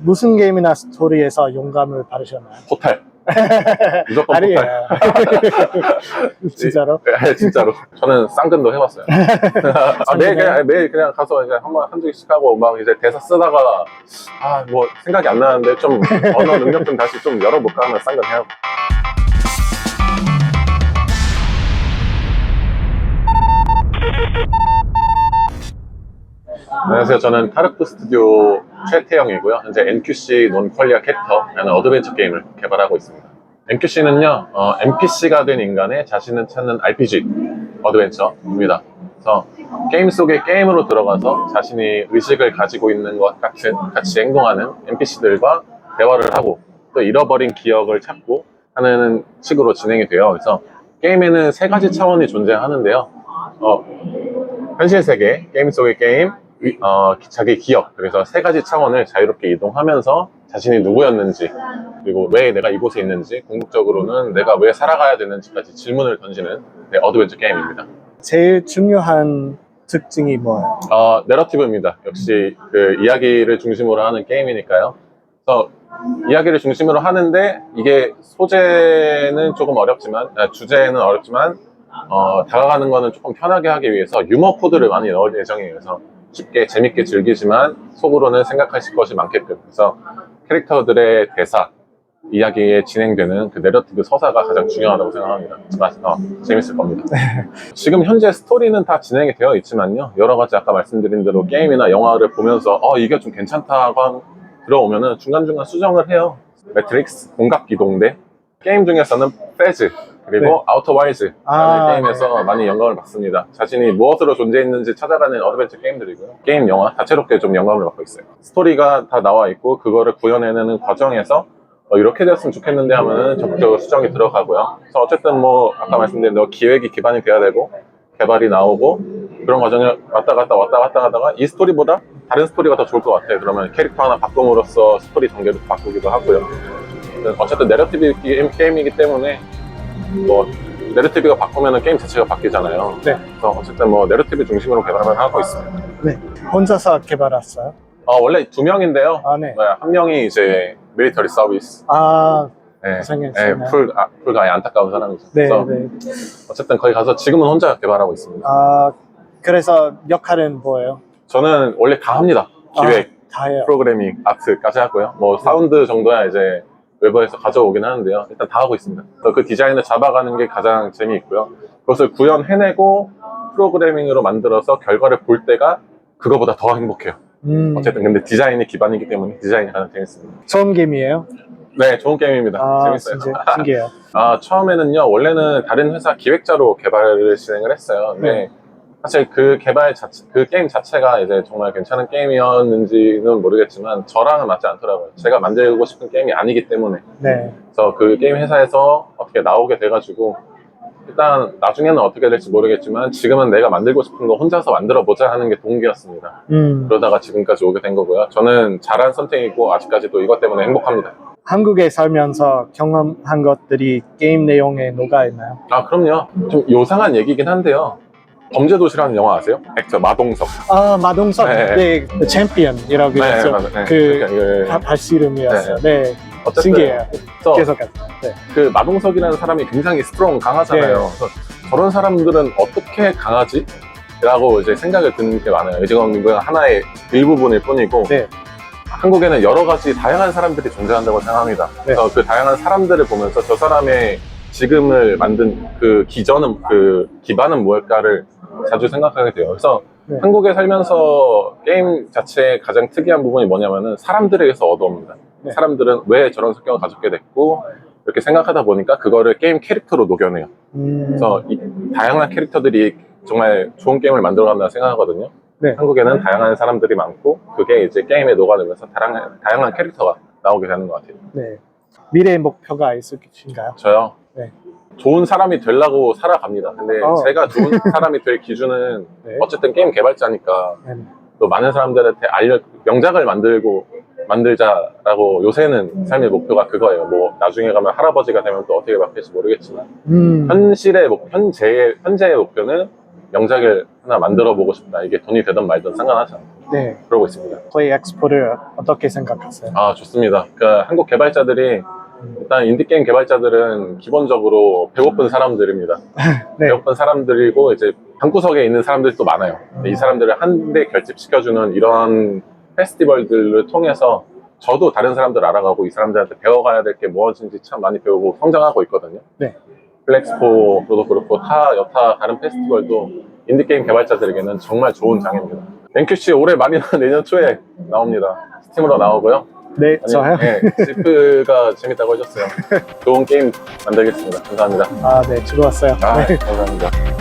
무슨 게임이나 스토리에서 용감을 받으셨나요? 포탈. 무조건 아니에요. 포탈. 진짜로? 네, 진짜로. 저는 쌍근도 해봤어요. 매일 그냥 가서 이제 한 주씩 하고 막 이제 대사 쓰다가 뭐 생각이 안 나는데 좀 언어 능력 좀 다시 좀 열어볼까 하면 쌍근 해요. 안녕하세요. 저는 타르크 스튜디오 최태영이고요. 현재 NQC 논퀄리아 캐릭터라는 어드벤처 게임을 개발하고 있습니다. NQC는요, NPC가 된 인간의 자신을 찾는 RPG 어드벤처입니다. 그래서 게임 속의 게임으로 들어가서 자신이 의식을 가지고 있는 것 같은 같이 행동하는 NPC들과 대화를 하고 또 잃어버린 기억을 찾고 하는 식으로 진행이 돼요. 그래서 게임에는 세 가지 차원이 존재하는데요. 현실 세계, 게임 속의 게임, 자기 기억, 그래서 세 가지 차원을 자유롭게 이동하면서 자신이 누구였는지, 그리고 왜 내가 이곳에 있는지, 궁극적으로는 내가 왜 살아가야 되는지까지 질문을 던지는 어드벤처 게임입니다. 제일 중요한 특징이 뭐예요? 내러티브입니다. 역시 그 이야기를 중심으로 하는 게임이니까요. 그래서 이야기를 중심으로 하는데 이게 소재는 조금 어렵지만, 주제는 어렵지만 다가가는 거는 조금 편하게 하기 위해서 유머 코드를 많이 넣을 예정이에요. 그래서 쉽게 재밌게 즐기지만 속으로는 생각하실 것이 많게끔, 그래서 캐릭터들의 대사, 이야기에 진행되는 그 내러티브 서사가 가장 중요하다고 생각합니다. 재밌을 겁니다. 지금 현재 스토리는 다 진행이 되어 있지만요, 여러 가지 아까 말씀드린 대로 게임이나 영화를 보면서 이게 좀 괜찮다고 들어오면은 중간중간 수정을 해요. 매트릭스, 공각기동대, 게임 중에서는 페즈, 그리고 아우터 와일즈 라는 게임에서 많이 영감을 받습니다. 자신이 무엇으로 존재했는지 찾아가는 어드벤처 게임들이고요. 게임, 영화 다채롭게 좀 영감을 받고 있어요. 스토리가 다 나와 있고 그거를 구현해내는 과정에서 이렇게 되었으면 좋겠는데 하면은 적극적으로 수정이 들어가고요. 그래서 어쨌든 아까 말씀드린 대로 기획이 기반이 돼야 되고 개발이 나오고 그런 과정을 왔다 갔다 하다가 이 스토리보다 다른 스토리가 더 좋을 것 같아요. 그러면 캐릭터 하나 바꿈으로써 스토리 전개도 바꾸기도 하고요. 어쨌든 내러티브 게임이기 때문에 내러티브가 바꾸면 게임 자체가 바뀌잖아요. 네. 그래서 어쨌든 내러티브 중심으로 개발을 하고 있습니다. 네. 혼자서 개발했어요? 원래 2명인데요. 네. 한 명이 이제 밀리터리 서비스. 네. 고생했어요. 네, 풀가 아예 안타까운 사람이죠. 네, 그래서 네. 어쨌든 거기 가서 지금은 혼자 개발하고 있습니다. 그래서 역할은 뭐예요? 저는 원래 다 합니다. 기획, 다 해요. 프로그래밍, 아트까지 하고요. 사운드 정도야 이제 외부에서 가져오긴 하는데요. 일단 다 하고 있습니다. 그래서 그 디자인을 잡아가는 게 가장 재미있고요. 그것을 구현해내고 프로그래밍으로 만들어서 결과를 볼 때가 그거보다 더 행복해요. 어쨌든 근데 디자인이 기반이기 때문에 디자인이 가장 재밌습니다. 처음 게임이에요? 네, 좋은 게임입니다. 재밌어요. 진짜 신기해요. 처음에는요, 원래는 다른 회사 기획자로 개발을 진행을 했어요. 근데 사실 그 게임 자체가 이제 정말 괜찮은 게임이었는지는 모르겠지만 저랑은 맞지 않더라고요. 제가 만들고 싶은 게임이 아니기 때문에. 네. 그래서 그 게임 회사에서 어떻게 나오게 돼가지고 일단 나중에는 어떻게 될지 모르겠지만 지금은 내가 만들고 싶은 거 혼자서 만들어보자 하는 게 동기였습니다. 그러다가 지금까지 오게 된 거고요. 저는 잘한 선택이고 아직까지도 이것 때문에 행복합니다. 한국에 살면서 경험한 것들이 게임 내용에 녹아있나요? 그럼요. 좀 요상한 얘기긴 한데요. 범죄도시라는 영화 아세요? 액터 마동석. 마동석. 네, 그 챔피언이라고 해서 발씨름이었어요. 네. 어쨌든 신기해요. 계속해서. 네. 그 마동석이라는 사람이 굉장히 강하잖아요. 그래서 저런 사람들은 어떻게 강하지? 라고 이제 생각을 드는 게 많아요. 지금 하나의 일부분일 뿐이고 한국에는 여러 가지 다양한 사람들이 존재한다고 생각합니다. 그래서 그 다양한 사람들을 보면서 저 사람의 지금을 만든 그 기반은 무엇일까를 자주 생각하게 돼요. 그래서 한국에 살면서 게임 자체의 가장 특이한 부분이 뭐냐면은 사람들에게서 얻어옵니다. 사람들은 왜 저런 성격을 가졌게 됐고 이렇게 생각하다 보니까 그거를 게임 캐릭터로 녹여내요. 그래서 이 다양한 캐릭터들이 정말 좋은 게임을 만들어간다고 생각하거든요. 한국에는 다양한 사람들이 많고 그게 이제 게임에 녹아들면서 다양한 캐릭터가 나오게 되는 것 같아요. 네. 미래의 목표가 있으신가요? 저요? 네. 좋은 사람이 되려고 살아갑니다. 근데 제가 좋은 사람이 될 기준은 어쨌든 게임 개발자니까 또 많은 사람들한테 명작을 만들자라고 요새는 삶의 목표가 그거예요. 나중에 가면 할아버지가 되면 또 어떻게 바뀔지 모르겠지만 현재의 목표는 명작을 하나 만들어 보고 싶다. 이게 돈이 되든 말든 상관하지 않아요. 네. 그러고 있습니다. 플레이 엑스포를 어떻게 생각하세요? 아, 좋습니다. 그러니까 한국 개발자들이 일단 인디게임 개발자들은 기본적으로 배고픈 사람들입니다. 네. 배고픈 사람들이고 이제 방구석에 있는 사람들이 또 많아요. 근데 이 사람들을 한데 결집시켜주는 이런 페스티벌들을 통해서 저도 다른 사람들 알아가고 이 사람들한테 배워가야 될 게 무엇인지 참 많이 배우고 성장하고 있거든요. 네. 플렉스포도 그렇고 여타 다른 페스티벌도 인디게임 개발자들에게는 정말 좋은 장입니다. NQC 올해 말이나 내년 초에 나옵니다. 스팀으로 나오고요. 네, 저요? 네, 지프가 재밌다고 하셨어요. 좋은 게임 만들겠습니다. 감사합니다. 네, 즐거웠어요. 아, 네. 감사합니다.